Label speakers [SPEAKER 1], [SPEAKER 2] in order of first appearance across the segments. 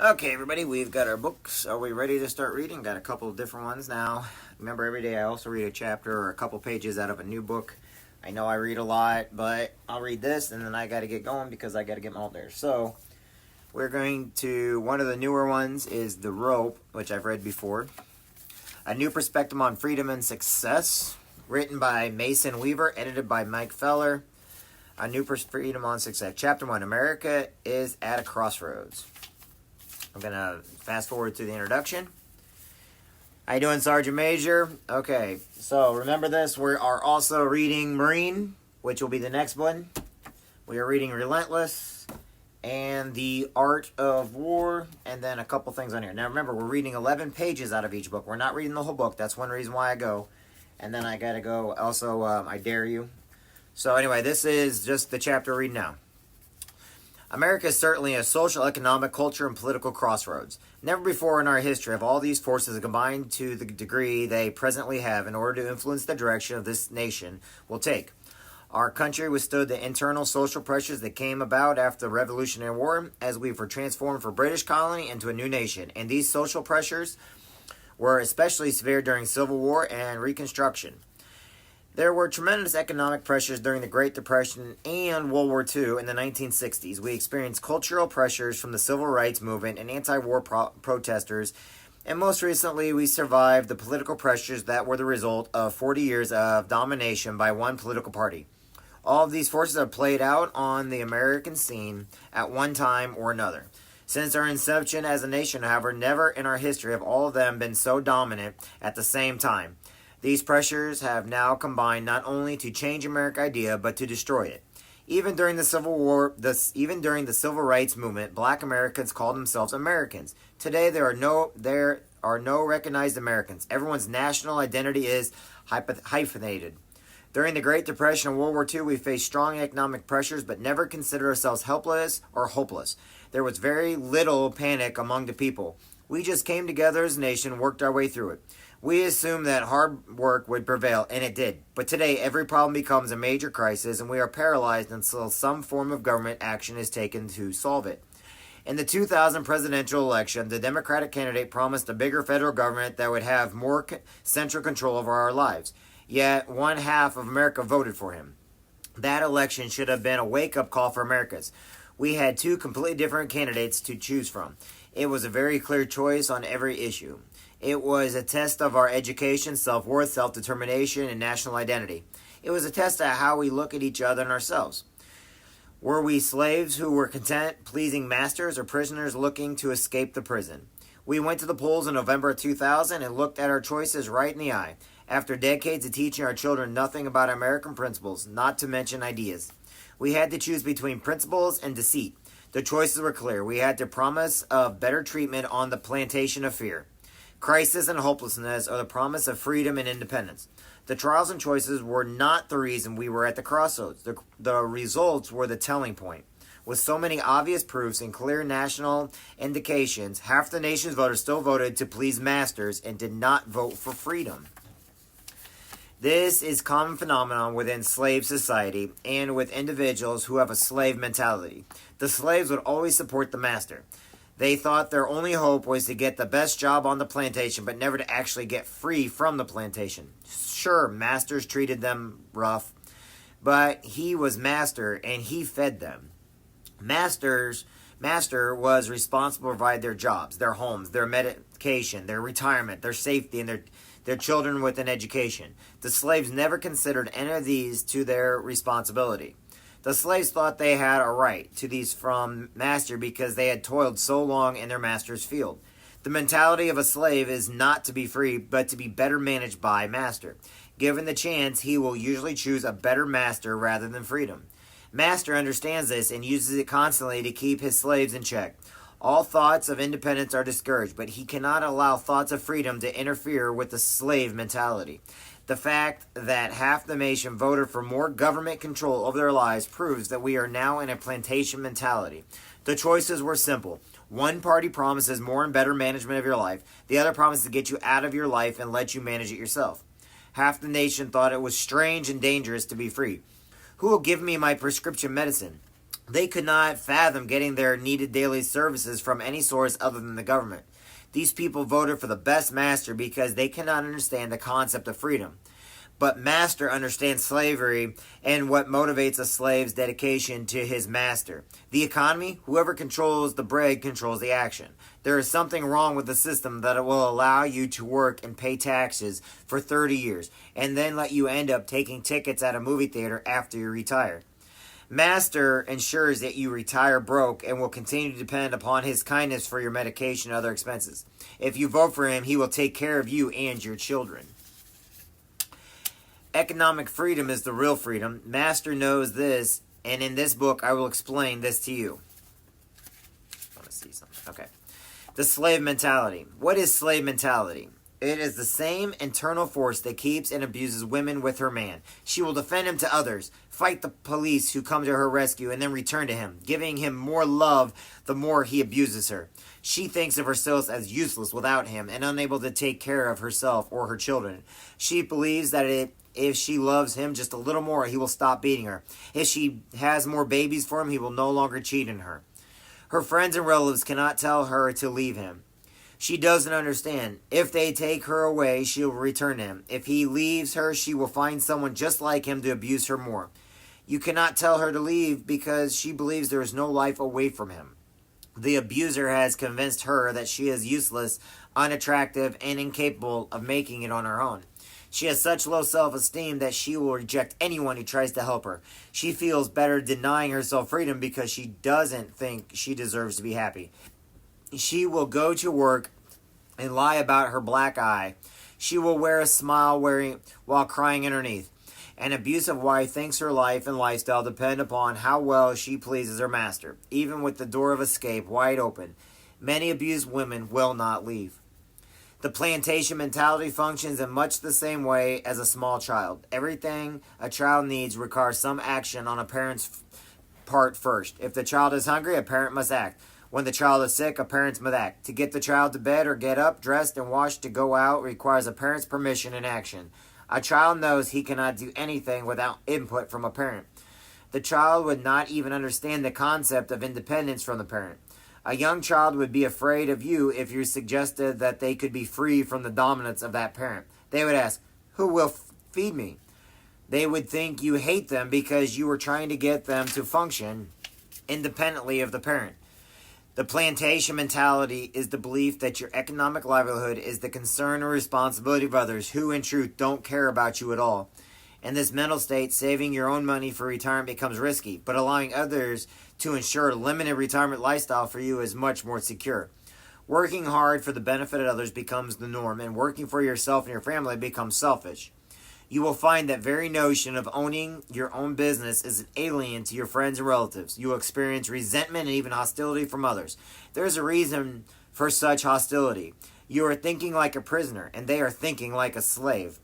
[SPEAKER 1] Okay, everybody, we've got our books. Are we ready to start reading? Got a couple of different ones now. Remember, every day I also read a chapter or a couple pages out of a new book. I know I read a lot, but I'll read this, and then I got to get going because I got to get my out there. So, we're going to, one of the newer ones is The Rope, which I've read before. A New Perspective on Freedom and Success, written by Mason Weaver, edited by Mike Feller. A New Freedom on Success. Chapter 1, America is at a Crossroads. I'm going to fast forward to the introduction. How you doing, Sergeant Major? Okay, so remember this. We are also reading Marine, which will be the next one. We are reading Relentless and The Art of War, and then a couple things on here. Now remember, we're reading 11 pages out of each book. We're not reading the whole book. That's one reason why I go. And then I got to go also, I Dare You. So anyway, this is just the chapter we're reading now. America is certainly a social, economic, culture, and political crossroads. Never before in our history have all these forces combined to the degree they presently have in order to influence the direction of this nation will take. Our country withstood the internal social pressures that came about after the Revolutionary War as we were transformed from British colony into a new nation. And these social pressures were especially severe during Civil War and Reconstruction. There were tremendous economic pressures during the Great Depression and World War II in the 1960s. We experienced cultural pressures from the civil rights movement and anti-war protesters, and most recently we survived the political pressures that were the result of 40 years of domination by one political party. All of these forces have played out on the American scene at one time or another. Since our inception as a nation, however, never in our history have all of them been so dominant at the same time. These pressures have now combined not only to change American idea, but to destroy it. Even during the Civil War, even during the Civil Rights Movement, Black Americans called themselves Americans. Today, there are no recognized Americans. Everyone's national identity is hyphenated. During the Great Depression and World War II, we faced strong economic pressures, but never considered ourselves helpless or hopeless. There was very little panic among the people. We just came together as a nation and worked our way through it. We assumed that hard work would prevail, and it did. But today, every problem becomes a major crisis, and we are paralyzed until some form of government action is taken to solve it. In the 2000 presidential election, the Democratic candidate promised a bigger federal government that would have more central control over our lives. Yet, one half of America voted for him. That election should have been a wake-up call for Americans. We had two completely different candidates to choose from. It was a very clear choice on every issue. It was a test of our education, self-worth, self-determination, and national identity. It was a test of how we look at each other and ourselves. Were we slaves who were content, pleasing masters, or prisoners looking to escape the prison? We went to the polls in November of 2000 and looked at our choices right in the eye. After decades of teaching our children nothing about American principles, not to mention ideas, we had to choose between principles and deceit. The choices were clear. We had the promise of better treatment on the plantation of fear. Crisis and hopelessness are the promise of freedom and independence. The trials and choices were not the reason we were at the crossroads. The results were the telling point. With so many obvious proofs and clear national indications, half the nation's voters still voted to please masters and did not vote for freedom. This is a common phenomenon within slave society and with individuals who have a slave mentality. The slaves would always support the master. They thought their only hope was to get the best job on the plantation, but never to actually get free from the plantation. Sure, masters treated them rough, but he was master and he fed them. Master was responsible to provide their jobs, their homes, their medication, their retirement, their safety, and their children with an education. The slaves never considered any of these to their responsibility. The slaves thought they had a right to these from master because they had toiled so long in their master's field. The mentality of a slave is not to be free, but to be better managed by master. Given the chance, he will usually choose a better master rather than freedom. Master understands this and uses it constantly to keep his slaves in check. All thoughts of independence are discouraged, but he cannot allow thoughts of freedom to interfere with the slave mentality. The fact that half the nation voted for more government control over their lives proves that we are now in a plantation mentality. The choices were simple. One party promises more and better management of your life. The other promises to get you out of your life and let you manage it yourself. Half the nation thought it was strange and dangerous to be free. Who will give me my prescription medicine? They could not fathom getting their needed daily services from any source other than the government. These people voted for the best master because they cannot understand the concept of freedom. But master understands slavery and what motivates a slave's dedication to his master. The economy, whoever controls the bread controls the action. There is something wrong with the system that it will allow you to work and pay taxes for 30 years and then let you end up taking tickets at a movie theater after you retire. Master ensures that you retire broke and will continue to depend upon his kindness for your medication and other expenses. If you vote for him, he will take care of you and your children. Economic freedom is the real freedom. Master knows this, and in this book I will explain this to you. I want to see something. Okay. The slave mentality. What is slave mentality? It is the same internal force that keeps and abuses women with her man. She will defend him to others, fight the police who come to her rescue, and then return to him, giving him more love the more he abuses her. She thinks of herself as useless without him and unable to take care of herself or her children. She believes that if she loves him just a little more, he will stop beating her. If she has more babies for him, he will no longer cheat on her. Her friends and relatives cannot tell her to leave him. She doesn't understand. If they take her away, she will return to him. If he leaves her, she will find someone just like him to abuse her more. You cannot tell her to leave because she believes there is no life away from him. The abuser has convinced her that she is useless, unattractive, and incapable of making it on her own. She has such low self-esteem that she will reject anyone who tries to help her. She feels better denying herself freedom because she doesn't think she deserves to be happy. She will go to work and lie about her black eye. She will wear a smile while crying underneath. An abusive wife thinks her life and lifestyle depend upon how well she pleases her master, even with the door of escape wide open. Many abused women will not leave. The plantation mentality functions in much the same way as a small child. Everything a child needs requires some action on a parent's part first. If the child is hungry, a parent must act. When the child is sick, a parent must act. To get the child to bed or get up, dressed, and washed to go out requires a parent's permission and action. A child knows he cannot do anything without input from a parent. The child would not even understand the concept of independence from the parent. A young child would be afraid of you if you suggested that they could be free from the dominance of that parent. They would ask, "Who will feed me?" They would think you hate them because you were trying to get them to function independently of the parent. The plantation mentality is the belief that your economic livelihood is the concern or responsibility of others who, in truth, don't care about you at all. In this mental state, saving your own money for retirement becomes risky, but allowing others to ensure a limited retirement lifestyle for you is much more secure. Working hard for the benefit of others becomes the norm, and working for yourself and your family becomes selfish. You will find that very notion of owning your own business is an alien to your friends and relatives. You will experience resentment and even hostility from others. There is a reason for such hostility. You are thinking like a prisoner, and they are thinking like a slave.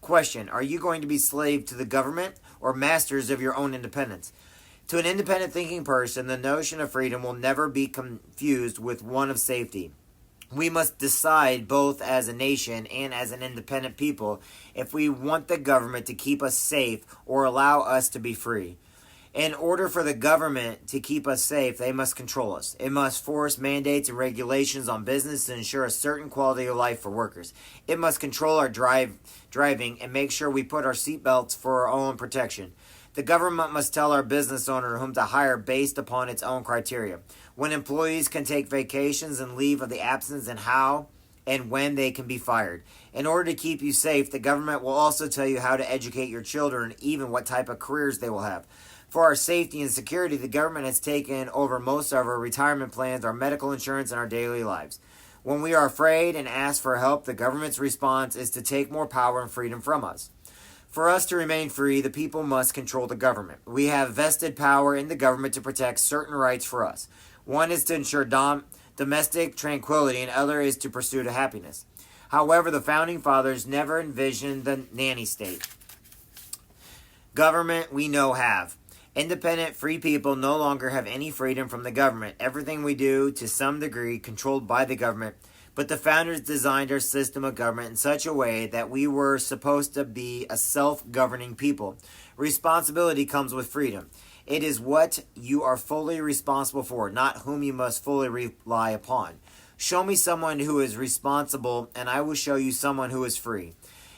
[SPEAKER 1] Question: are you going to be slave to the government or masters of your own independence? To an independent thinking person, the notion of freedom will never be confused with one of safety. We must decide both as a nation and as an independent people if we want the government to keep us safe or allow us to be free. In order for the government to keep us safe, they must control us. It must force mandates and regulations on business to ensure a certain quality of life for workers. It must control our driving and make sure we put our seatbelts for our own protection. The government must tell our business owner whom to hire based upon its own criteria. When employees can take vacations and leave of the absence, and how and when they can be fired. In order to keep you safe, the government will also tell you how to educate your children, even what type of careers they will have. For our safety and security, the government has taken over most of our retirement plans, our medical insurance, and our daily lives. When we are afraid and ask for help, the government's response is to take more power and freedom from us. For us to remain free, the people must control the government. We have vested power in the government to protect certain rights for us. One is to ensure domestic tranquility, and other is to pursue happiness. However, the Founding Fathers never envisioned the nanny state. Government we know have. Independent, free people no longer have any freedom from the government. Everything we do, to some degree, controlled by the government. But the founders designed our system of government in such a way that we were supposed to be a self-governing people. Responsibility comes with freedom. It is what you are fully responsible for, not whom you must fully rely upon. Show me someone who is responsible, and I will show you someone who is free.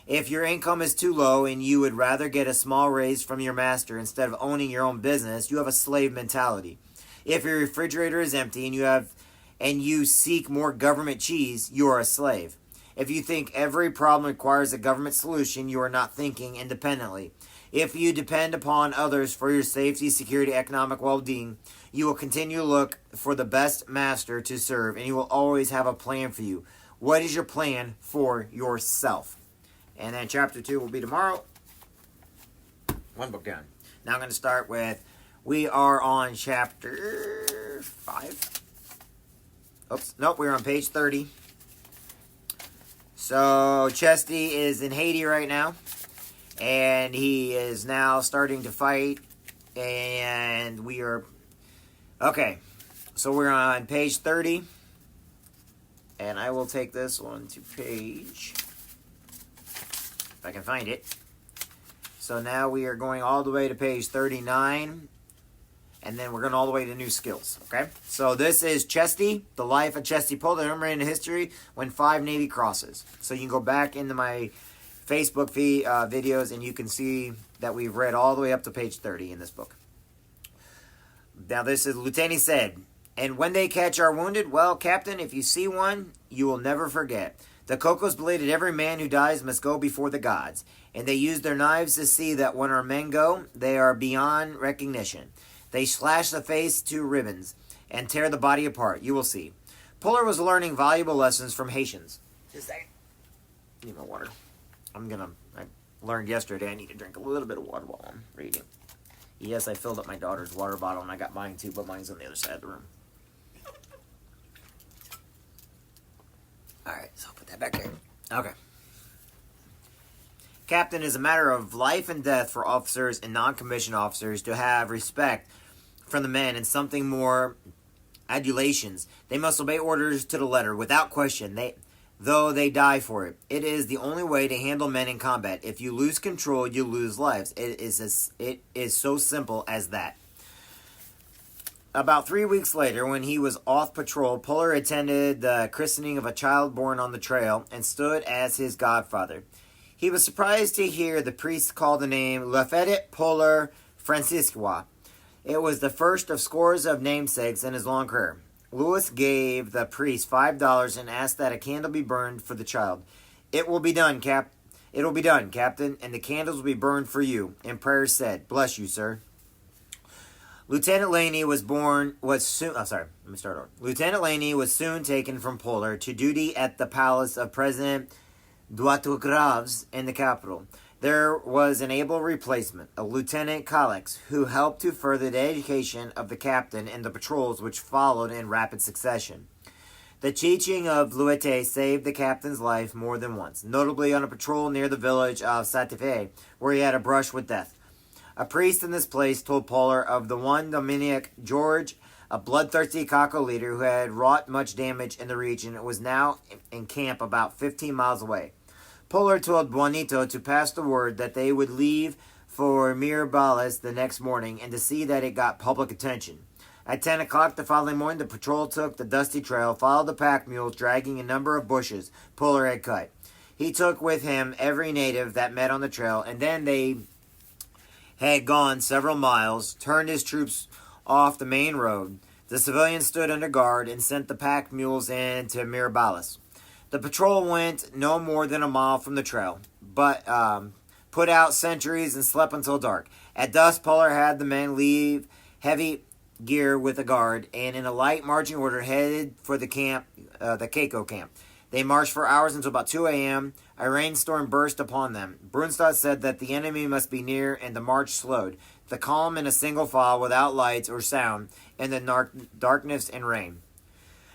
[SPEAKER 1] If your income is too low and you would rather get a small raise from your master instead of owning your own business, you have a slave mentality. If your refrigerator is empty and you seek more government cheese, you are a slave. If you think every problem requires a government solution, you are not thinking independently. If you depend upon others for your safety, security, economic well-being, you will continue to look for the best master to serve, and he will always have a plan for you. What is your plan for yourself? And then chapter 2 will be tomorrow. One book down. Now I'm going to start with, we are on chapter 5. Oops, nope, we're on page 30. So Chesty is in Haiti right now, and he is now starting to fight, and we are, okay, so we're on page 30, and I will take this one to page, if I can find it. So now we are going all the way to page 39, and then we're going all the way to new skills, okay? So this is Chesty, the life of Chesty Pull, the number in history when 5 Navy crosses. So you can go back into my Facebook feed, videos, and you can see that we've read all the way up to page 30 in this book. Now this is, Lieutenant said, and when they catch our wounded, well, Captain, if you see one, you will never forget. The Cocos believe that every man who dies must go before the gods, and they use their knives to see that when our men go, they are beyond recognition. They slash the face to ribbons and tear the body apart. You will see. Puller was learning valuable lessons from Haitians. Just a second. Need my water. I learned yesterday I need to drink a little bit of water while I'm reading. Yes, I filled up my daughter's water bottle, and I got mine too, but mine's on the other side of the room. Alright, so I'll put that back there. Okay. Captain, is a matter of life and death for officers and non-commissioned officers to have respect from the men and something more adulations. They must obey orders to the letter without question, though they die for it. It is the only way to handle men in combat. If you lose control, you lose lives. It is so simple as that. About 3 weeks later, when he was off patrol, Puller attended the christening of a child born on the trail and stood as his godfather. He was surprised to hear the priest call the name Lafayette Puller Franciscois. It was the first of scores of namesakes in his long career. Lewis gave the priest $5 and asked that a candle be burned for the child. It will be done, Captain, and the candles will be burned for you. And prayers said, "Bless you, sir." Lieutenant Laney was soon taken from Puller to duty at the palace of President Duautogravs in the capital. There was an able replacement, a Lieutenant Calix, who helped to further the education of the captain in the patrols which followed in rapid succession. The teaching of Louete saved the captain's life more than once, notably on a patrol near the village of Sainte-Fe, where he had a brush with death. A priest in this place told Puller of the one Dominic George, a bloodthirsty Caco leader who had wrought much damage in the region and was now in camp about 15 miles away. Puller told Juanito to pass the word that they would leave for Mirabales the next morning and to see that it got public attention. At 10 o'clock the following morning, the patrol took the dusty trail, followed the pack mules, dragging a number of bushes Puller had cut. He took with him every native that met on the trail, and then they had gone several miles, turned his troops off the main road. The civilians stood under guard and sent the pack mules in to Mirabales. The patrol went no more than a mile from the trail, but put out sentries and slept until dark. At dusk, Puller had the men leave heavy gear with a guard, and in a light marching order headed for the camp, the Caco camp. They marched for hours until about 2 a.m. A rainstorm burst upon them. Brunstad said that the enemy must be near, and the march slowed. The column in a single file without lights or sound in the darkness and rain.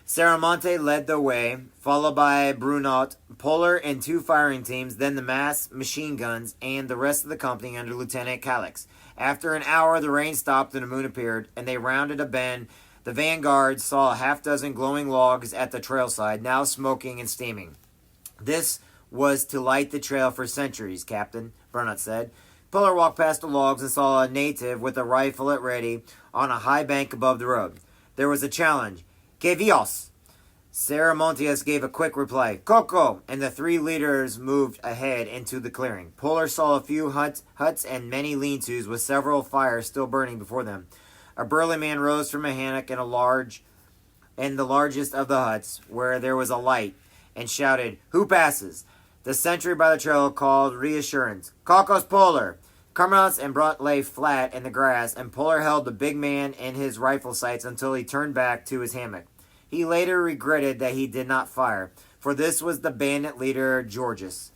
[SPEAKER 1] Saramonte led the way, followed by Brunot, Puller, and 2 firing teams, then the mass machine guns, and the rest of the company under Lieutenant Calix. After an hour, the rain stopped and the moon appeared, and they rounded a bend. The vanguard saw a half-dozen glowing logs at the trailside, now smoking and steaming. "This was to light the trail for centuries, Captain," Brunot said. Puller walked past the logs and saw a native with a rifle at ready on a high bank above the road. There was a challenge. Que vios! Ceremonious gave a quick reply, Coco, and the three leaders moved ahead into the clearing. Puller saw a few huts and many lean-tos with several fires still burning before them. A burly man rose from a hammock in the largest of the huts, where there was a light, and shouted, Who passes? The sentry by the trail called reassurance. Cocos Puller! Carmelis and Brot lay flat in the grass, and Puller held the big man in his rifle sights until he turned back to his hammock. He later regretted that he did not fire, for this was the bandit leader, Georges.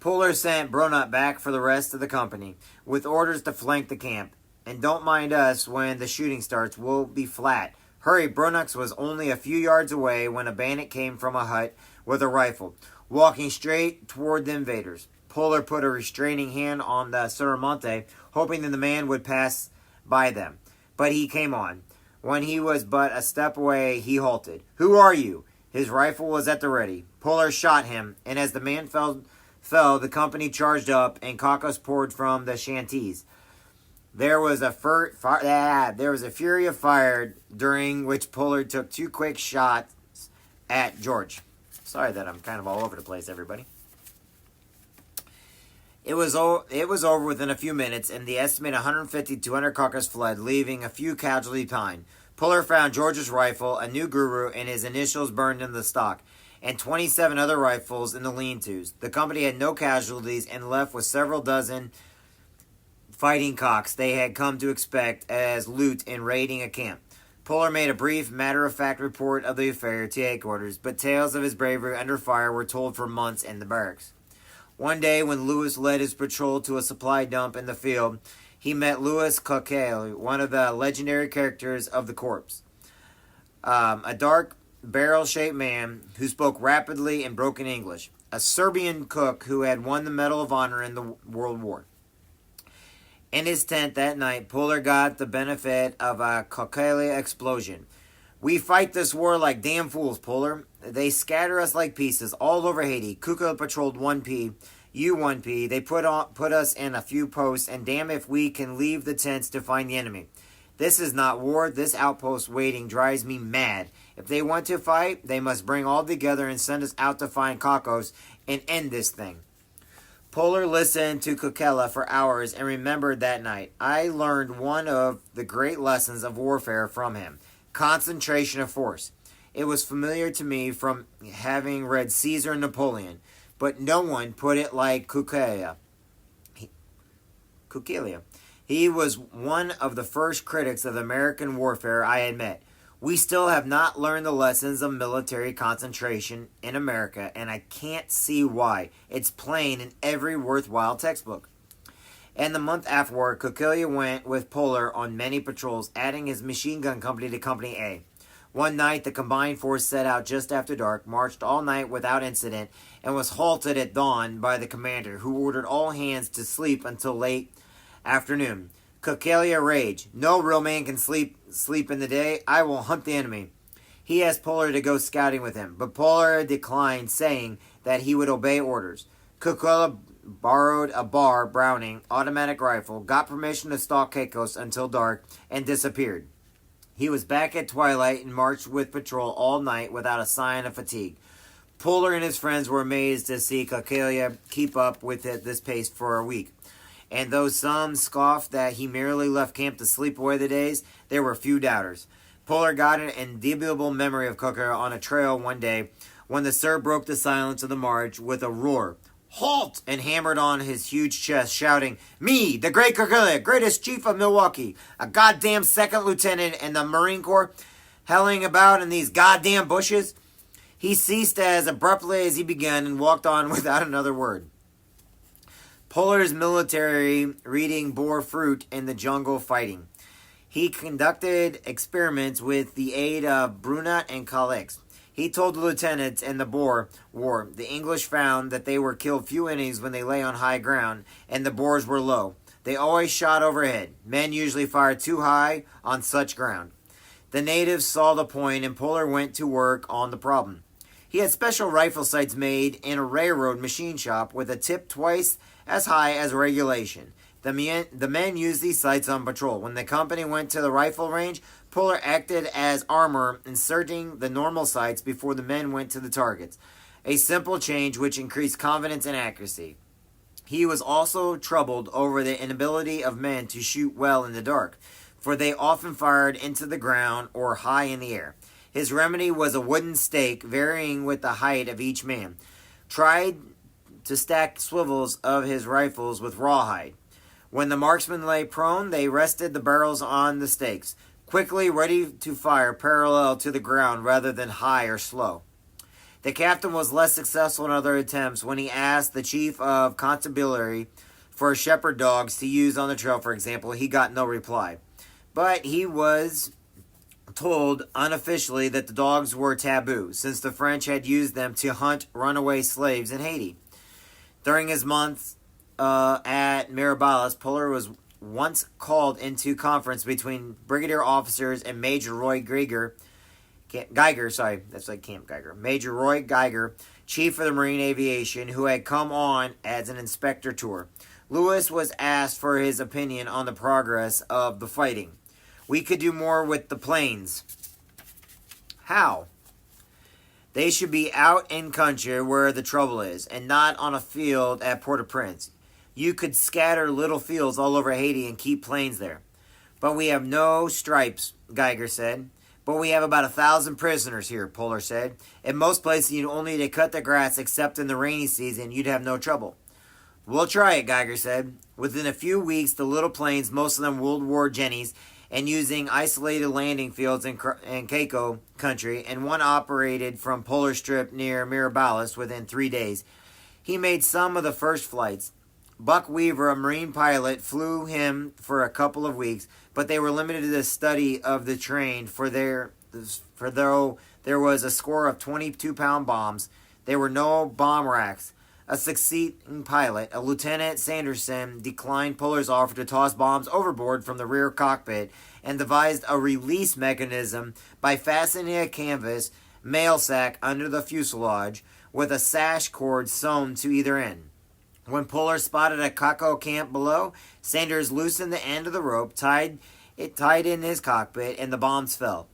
[SPEAKER 1] Puller sent Bronut back for the rest of the company, with orders to flank the camp. And don't mind us when the shooting starts, we'll be flat. Hurry, Bronux was only a few yards away when a bandit came from a hut with a rifle, walking straight toward the invaders. Puller put a restraining hand on the Suramonte, hoping that the man would pass by them. But he came on. When he was but a step away, he halted. Who are you? His rifle was at the ready. Puller shot him, and as the man fell, the company charged up, and Cocos poured from the shanties. There was a fury of fire, during which Puller took two quick shots at George. Sorry that I'm kind of all over the place, everybody. It was over within a few minutes, and the estimated 150 to 200 Cocos fled, leaving a few casualties behind. Puller found George's rifle, a new guru, and his initials burned in the stock, and 27 other rifles in the lean-tos. The company had no casualties and left with several dozen fighting cocks they had come to expect as loot in raiding a camp. Puller made a brief, matter-of-fact report of the affair to headquarters, but tales of his bravery under fire were told for months in the barracks. One day, when Lewis led his patrol to a supply dump in the field, he met Louis Coquel, one of the legendary characters of the Corps. A dark, barrel-shaped man who spoke rapidly and broken English. A Serbian cook who had won the Medal of Honor in the World War. In his tent that night, Puller got the benefit of a Coquelia explosion. We fight this war like damn fools, Puller. They scatter us like pieces all over Haiti. Kuka patrolled 1P, you 1P. They put us in a few posts, and damn if we can leave the tents to find the enemy. This is not war. This outpost waiting drives me mad. If they want to fight, they must bring all together and send us out to find Cocos and end this thing. Puller listened to Coquella for hours and remembered that night. I learned one of the great lessons of warfare from him. Concentration of force. It was familiar to me from having read Caesar and Napoleon, but no one put it like Coquella. He was one of the first critics of American warfare I had met. We still have not learned the lessons of military concentration in America, and I can't see why. It's plain in every worthwhile textbook. And the month afterward, Coquelia went with Puller on many patrols, adding his machine gun company to Company A. One night, the combined force set out just after dark, marched all night without incident, and was halted at dawn by the commander, who ordered all hands to sleep until late afternoon. Coquelia raged. No real man can sleep in the day. I will hunt the enemy. He asked Puller to go scouting with him, but Puller declined, saying that he would obey orders. Coquelia borrowed a Browning automatic rifle, got permission to stalk Caicos until dark, and disappeared. He was back at twilight and marched with patrol all night without a sign of fatigue. Puller and his friends were amazed to see Coquelia keep up with this pace for a week. And though some scoffed that he merely left camp to sleep away the days, there were few doubters. Puller got an indelible memory of Coquelia on a trail one day when the Sir broke the silence of the march with a roar. Halt! And hammered on his huge chest, shouting, Me, the great Coquelia, greatest chief of Milwaukee, a goddamn second lieutenant in the Marine Corps, helling about in these goddamn bushes. He ceased as abruptly as he began and walked on without another word. Puller's military reading bore fruit in the jungle fighting. He conducted experiments with the aid of Brunot and Calix. He told the lieutenants in the Boer War the English found that they were killed few enemies when they lay on high ground, and the Boers were low. They always shot overhead. Men usually fired too high on such ground. The natives saw the point, and Puller went to work on the problem. He had special rifle sights made in a railroad machine shop with a tip twice as high as regulation. The men used these sights on patrol. When the company went to the rifle range, Puller acted as armor, inserting the normal sights before the men went to the targets. A simple change which increased confidence and accuracy. He was also troubled over the inability of men to shoot well in the dark, for they often fired into the ground or high in the air. His remedy was a wooden stake, varying with the height of each man. Tried to stack swivels of his rifles with rawhide. When the marksman lay prone, they rested the barrels on the stakes, quickly ready to fire parallel to the ground rather than high or slow. The captain was less successful in other attempts when he asked the chief of constabulary for shepherd dogs to use on the trail, for example. He got no reply. But he was told unofficially that the dogs were taboo, since the French had used them to hunt runaway slaves in Haiti. During his months at Mirabales, Puller was once called into conference between brigadier officers and Major Roy Geiger, Major Roy Geiger, chief of the Marine Aviation, who had come on as an inspector tour. Lewis was asked for his opinion on the progress of the fighting. We could do more with the planes. How? They should be out in country where the trouble is, and not on a field at Port-au-Prince. You could scatter little fields all over Haiti and keep planes there. But we have no stripes, Geiger said. But we have about 1,000 prisoners here, Puller said. In most places, you'd only need to cut the grass, except in the rainy season, you'd have no trouble. We'll try it, Geiger said. Within a few weeks, the little planes, most of them World War Jennies, and using isolated landing fields in Caicos country, and one operated from Polar Strip near Mirabales within 3 days. He made some of the first flights. Buck Weaver, a Marine pilot, flew him for a couple of weeks, but they were limited to the study of the terrain, for though there was a score of 22-pound bombs, there were no bomb racks. A succeeding pilot, a Lieutenant Sanderson, declined Puller's offer to toss bombs overboard from the rear cockpit and devised a release mechanism by fastening a canvas mail sack under the fuselage with a sash cord sewn to either end. When Puller spotted a Caco camp below, Sanders loosened the end of the rope, tied in his cockpit, and the bombs fell.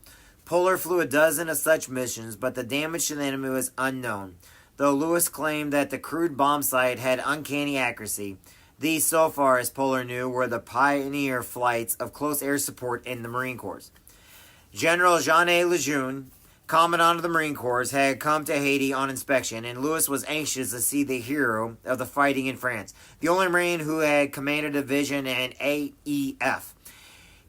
[SPEAKER 1] Puller flew a dozen of such missions, but the damage to the enemy was unknown, though Lewis claimed that the crude bomb sight had uncanny accuracy. These, so far as Puller knew, were the pioneer flights of close air support in the Marine Corps. General Jean A. Lejeune, Commandant of the Marine Corps, had come to Haiti on inspection, and Lewis was anxious to see the hero of the fighting in France, the only Marine who had commanded a division in AEF.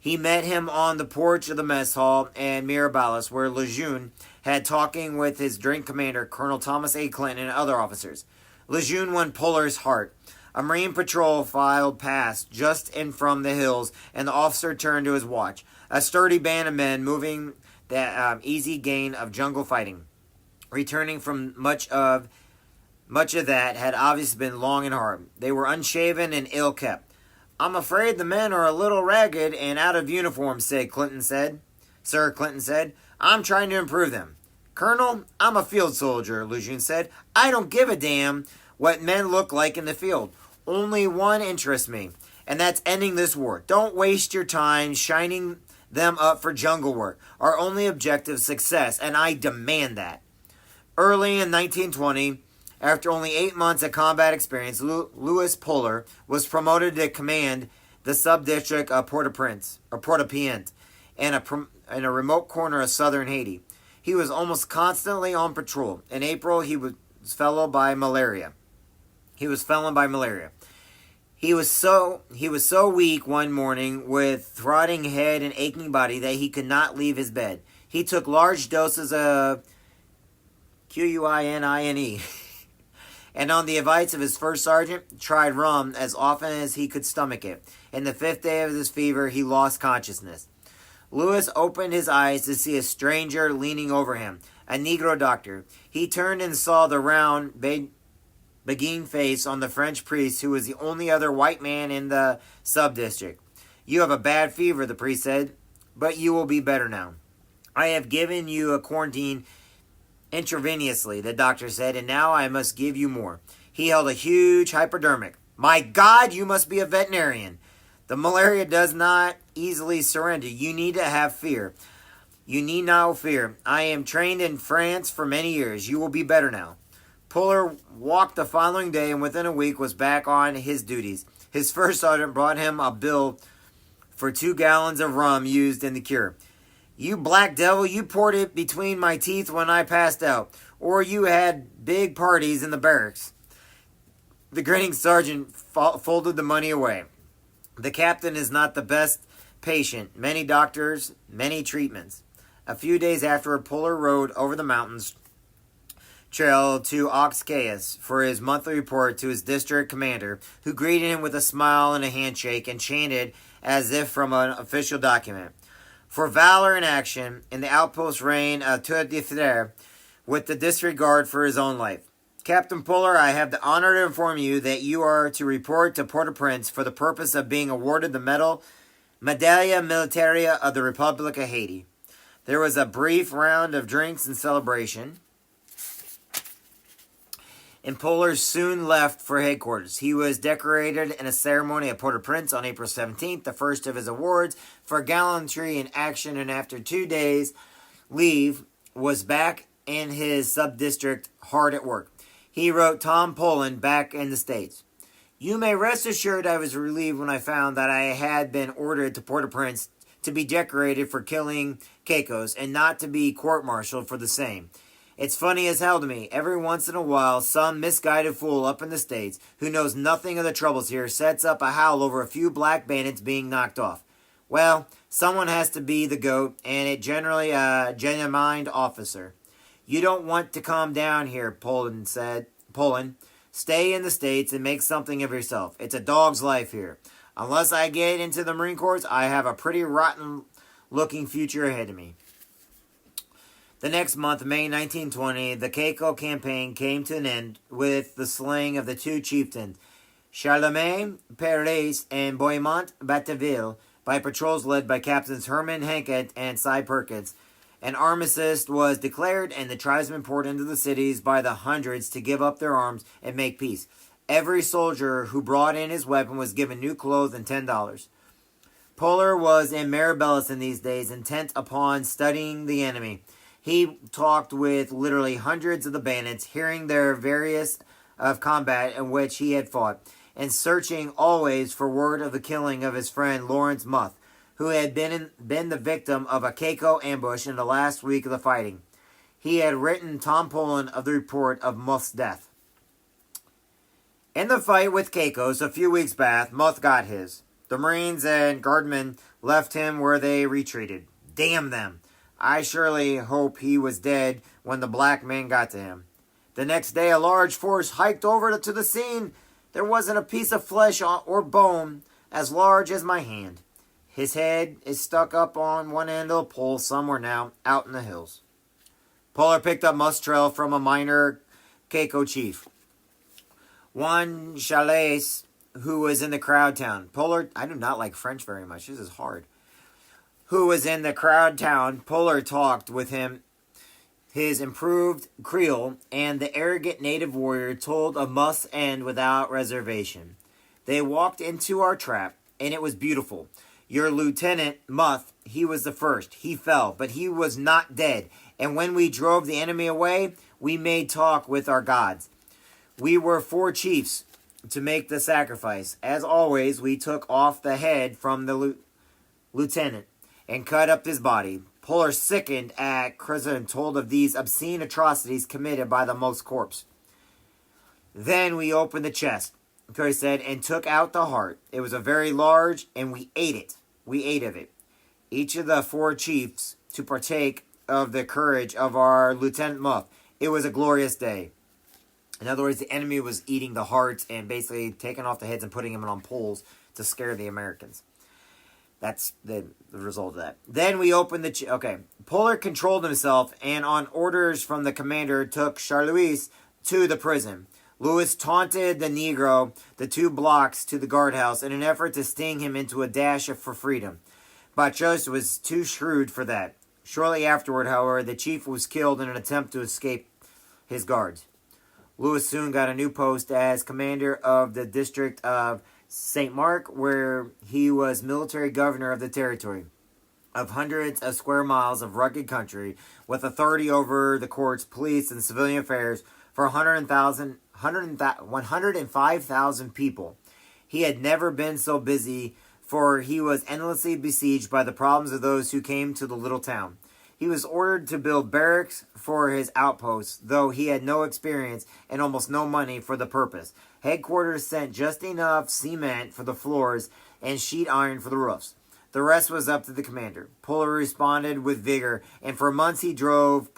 [SPEAKER 1] He met him on the porch of the mess hall in Mirabales, where Lejeune had talking with his drink commander, Colonel Thomas A. Clinton, and other officers. Lejeune won Puller's heart. A Marine patrol filed past just in from the hills, and the officer turned to his watch. A sturdy band of men moving the easy gain of jungle fighting. Returning from much of that had obviously been long and hard. They were unshaven and ill-kept. I'm afraid the men are a little ragged and out of uniform, Sir Clinton said. I'm trying to improve them. Colonel, I'm a field soldier, Lejeune said. I don't give a damn what men look like in the field. Only one interests me, and that's ending this war. Don't waste your time shining them up for jungle work. Our only objective is success, and I demand that. Early in 1920, after only 8 months of combat experience, Louis Puller was promoted to command the sub-district of Port-au-Prince, in a remote corner of southern Haiti. He was almost constantly on patrol. In April, he was fellow by malaria. He was so weak one morning with throbbing head and aching body that he could not leave his bed. He took large doses of quinine, and on the advice of his first sergeant, tried rum as often as he could stomach it. In the 5th day of his fever, he lost consciousness. Lewis opened his eyes to see a stranger leaning over him, a Negro doctor. He turned and saw the round, beguine face on the French priest, who was the only other white man in the sub-district. You have a bad fever, the priest said, but you will be better now. I have given you a quarantine intravenously, the doctor said, and now I must give you more. He held a huge hypodermic. My God, you must be a veterinarian. The malaria does not easily surrender. You need to have fear. You need no fear. I am trained in France for many years. You will be better now. Puller walked the following day and within a week was back on his duties. His first sergeant brought him a bill for 2 gallons of rum used in the cure. You black devil, you poured it between my teeth when I passed out. Or you had big parties in the barracks. The grinning sergeant folded the money away. The captain is not the best patient. Many doctors, many treatments. A few days afterward, Puller rode over the mountains trail to Oxcayas for his monthly report to his district commander, who greeted him with a smile and a handshake and chanted as if from an official document. For valor in action in the outpost reign of Tour de Frere with the disregard for his own life. Captain Puller, I have the honor to inform you that you are to report to Port-au-Prince for the purpose of being awarded the Medaglia Militaria of the Republic of Haiti. There was a brief round of drinks and celebration, and Puller soon left for headquarters. He was decorated in a ceremony at Port-au-Prince on April 17th, the first of his awards for gallantry in action, and after 2 days' leave, was back in his sub-district hard at work. He wrote Tom Poland back in the States. You may rest assured I was relieved when I found that I had been ordered to Port-au-Prince to be decorated for killing Caicos and not to be court-martialed for the same. It's funny as hell to me. Every once in a while, some misguided fool up in the States who knows nothing of the troubles here sets up a howl over a few black bandits being knocked off. Well, someone has to be the goat, and it generally a genuine officer. You don't want to come down here, Poland said. Poland, stay in the States and make something of yourself. It's a dog's life here. Unless I get into the Marine Corps, I have a pretty rotten-looking future ahead of me. The next month, May 1920, the Caicos campaign came to an end with the slaying of the 2 chieftains, Charlemagne Pérez and Bohemond Batteville, by patrols led by Captains Herman Hankett and Cy Perkins. An armistice was declared, and the tribesmen poured into the cities by the hundreds to give up their arms and make peace. Every soldier who brought in his weapon was given new clothes and $10. Puller was in Maribelis in these days, intent upon studying the enemy. He talked with literally hundreds of the bandits, hearing their various of combat in which he had fought, and searching always for word of the killing of his friend Lawrence Muth, who had been the victim of a Caicos ambush in the last week of the fighting. He had written Tom Poland of the report of Muth's death. In the fight with Caicos a few weeks back, Muth got his. The Marines and guardmen left him where they retreated. Damn them! I surely hope he was dead when the black men got to him. The next day, a large force hiked over to the scene. There wasn't a piece of flesh or bone as large as my hand. His head is stuck up on one end of a pole somewhere now, out in the hills. Puller picked up Muth's trail from a minor Caicos chief, Juan Chalais, who was in the crowd town. Puller, I do not like French very much. This is hard. Who was in the crowd town. Puller talked with him, his improved Creole, and the arrogant native warrior told of Muth's end without reservation. They walked into our trap, and it was beautiful. Your lieutenant, Muth, he was the first. He fell, but he was not dead. And when we drove the enemy away, we made talk with our gods. We were 4 chiefs to make the sacrifice. As always, we took off the head from the lieutenant and cut up his body. Puller sickened at Crescent told of these obscene atrocities committed by the most corpse. Then we opened the chest, Curry said, and took out the heart. It was a very large, and we ate it. We ate of it. Each of the 4 chiefs to partake of the courage of our Lieutenant Muth. It was a glorious day. In other words, the enemy was eating the hearts and basically taking off the heads and putting them on poles to scare the Americans. That's the result of that. Then we opened the... Puller controlled himself and on orders from the commander took Charlouis to the prison. Louis taunted the Negro the 2 blocks to the guardhouse in an effort to sting him into a dash for freedom. But Joseph was too shrewd for that. Shortly afterward, however, the chief was killed in an attempt to escape his guards. Lewis soon got a new post as commander of the district of St. Mark, where he was military governor of the territory of hundreds of square miles of rugged country, with authority over the courts, police, and civilian affairs for 105,000 people. He had never been so busy, for he was endlessly besieged by the problems of those who came to the little town. He was ordered to build barracks for his outposts, though he had no experience and almost no money for the purpose. Headquarters sent just enough cement for the floors and sheet iron for the roofs. The rest was up to the commander. Puller responded with vigor, and for months he drove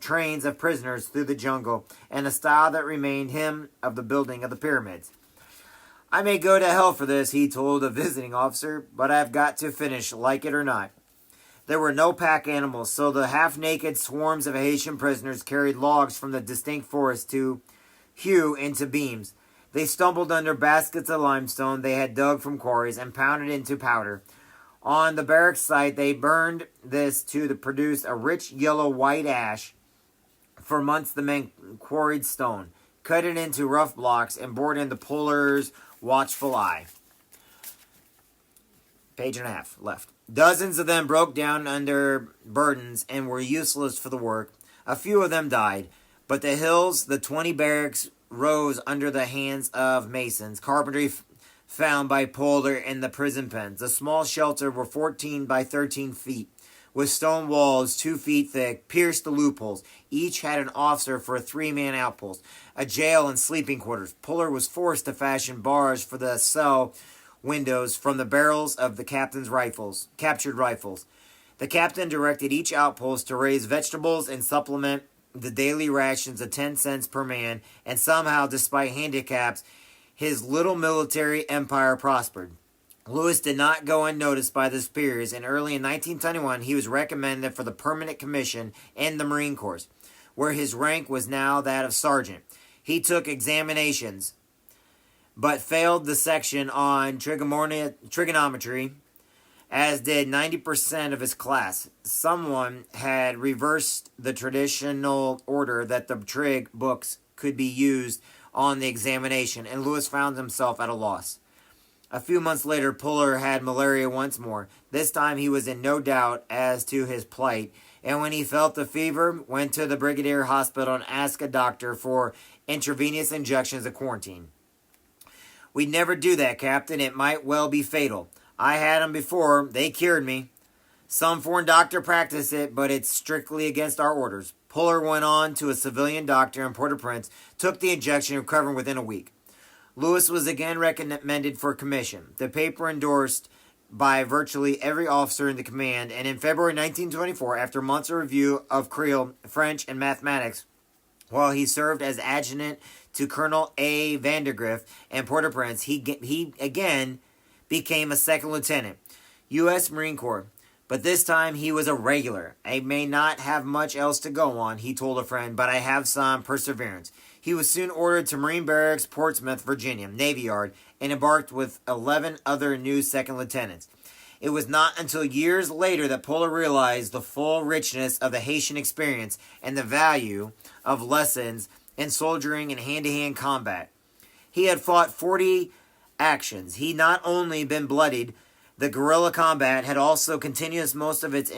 [SPEAKER 1] trains of prisoners through the jungle in a style that reminded him of the building of the pyramids. "I may go to hell for this," he told a visiting officer, "but I've got to finish, like it or not." There were no pack animals, so the half-naked swarms of Haitian prisoners carried logs from the distinct forest to hew into beams. They stumbled under baskets of limestone they had dug from quarries and pounded into powder. On the barracks site, they burned this to produce a rich yellow-white ash. For months, the men quarried stone, cut it into rough blocks, and bored into Puller's watchful eye. Page and a half left. Dozens of them broke down under burdens and were useless for the work. A few of them died, but the hills, the 20 barracks, rose under the hands of masons. Carpentry found by Puller in the prison pens. The small shelter were 14 by 13 feet, with stone walls 2 feet thick, pierced the loopholes. Each had an officer for a 3-man outpost, a jail and sleeping quarters. Puller was forced to fashion bars for the cell windows from the barrels of the captain's captured rifles. The captain directed each outpost to raise vegetables and supplement the daily rations of 10 cents per man, and somehow, despite handicaps, his little military empire prospered. Lewis did not go unnoticed by the superiors, and early in 1921 he was recommended for the permanent commission in the Marine Corps, where his rank was now that of sergeant. He took examinations, but failed the section on trigonometry, as did 90% of his class. Someone had reversed the traditional order that the trig books could be used on the examination, and Lewis found himself at a loss. A few months later, Puller had malaria once more. This time he was in no doubt as to his plight, and when he felt the fever, went to the Brigadier Hospital and asked a doctor for intravenous injections of quarantine. "We'd never do that, Captain. It might well be fatal. I had 'em before. They cured me. Some foreign doctor practiced it, but it's strictly against our orders." Puller went on to a civilian doctor in Port-au-Prince, took the injection, recovering within a week. Lewis was again recommended for commission. The paper endorsed by virtually every officer in the command, and in February 1924, after months of review of Creole, French, and mathematics, while he served as adjutant to Colonel A. Vandergrift in Port-au-Prince, he again became a second lieutenant, U.S. Marine Corps. But this time he was a regular. "I may not have much else to go on," he told a friend, "but I have some perseverance." He was soon ordered to Marine Barracks, Portsmouth, Virginia, Navy Yard, and embarked with 11 other new second lieutenants. It was not until years later that Puller realized the full richness of the Haitian experience and the value of lessons in soldiering and hand-to-hand combat. He had fought 40 actions. He not only been bloodied, the guerrilla combat had also continuous, most of its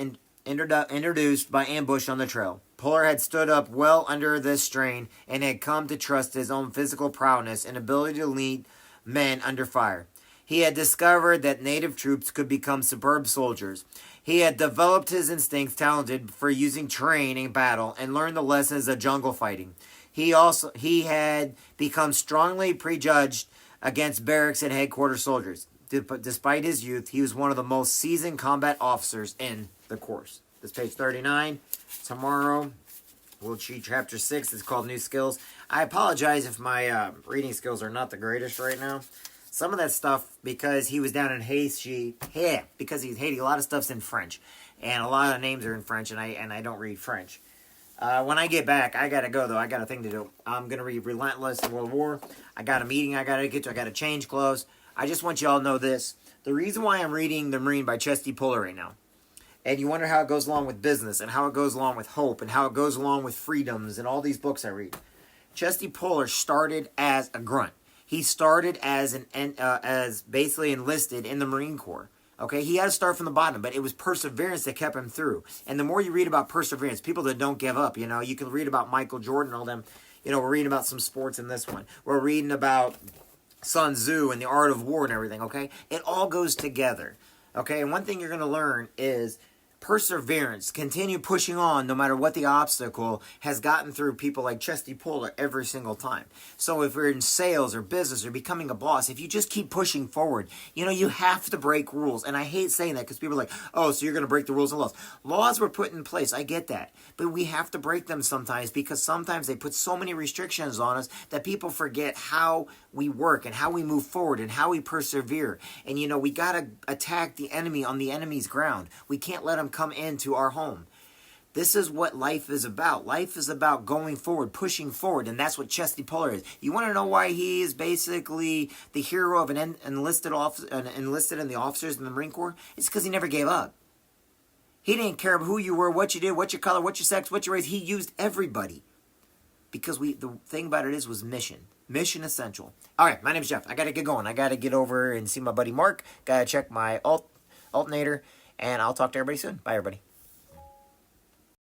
[SPEAKER 1] introduced by ambush on the trail. Puller had stood up well under this strain and had come to trust his own physical prowess and ability to lead men under fire. He had discovered that native troops could become superb soldiers. He had developed his instincts talented for using terrain in battle and learned the lessons of jungle fighting. He had become strongly prejudged against barracks and headquarters soldiers. Despite his youth, he was one of the most seasoned combat officers in the course. This is page 39. Tomorrow, we'll read chapter 6. It's called New Skills. I apologize if my reading skills are not the greatest right now. Some of that stuff, because he was down in Haiti, because he's Haiti, a lot of stuff's in French. And a lot of names are in French, and I don't read French. When I get back, I gotta go, though. I got a thing to do. I'm gonna read Relentless and World War. I got a meeting I gotta get to. I gotta change clothes. I just want you all to know this. The reason why I'm reading The Marine by Chesty Puller right now And you wonder how it goes along with business, and how it goes along with hope, and how it goes along with freedoms, and all these books I read. Chesty Puller started as a grunt. He started as as basically enlisted in the Marine Corps. Okay, he had to start from the bottom, but it was perseverance that kept him through. And the more you read about perseverance, people that don't give up, you can read about Michael Jordan and all them. We're reading about some sports in this one. We're reading about Sun Tzu and the art of war and everything, okay? It all goes together, okay? And one thing you're going to learn is perseverance, continue pushing on no matter what the obstacle, has gotten through people like Chesty Puller every single time. So if you're in sales or business or becoming a boss, if you just keep pushing forward, you have to break rules. And I hate saying that because people are like, oh, so you're going to break the rules and laws. Laws were put in place. I get that. But we have to break them sometimes because sometimes they put so many restrictions on us that people forget how we work and how we move forward and how we persevere. And, we got to attack the enemy on the enemy's ground. We can't let them come into our home. This is what life is about. Life is about going forward, pushing forward, and that's what Chesty Puller is. You want to know why he is basically the hero of an enlisted in the officers in the Marine Corps? It's because he never gave up. He didn't care who you were, what you did, what your color, what your sex, what your race. He used everybody. Because the thing about it was mission. Mission essential. All right, my name's Jeff. I got to get going. I got to get over and see my buddy Mark. Got to check my alternator. And I'll talk to everybody soon. Bye, everybody.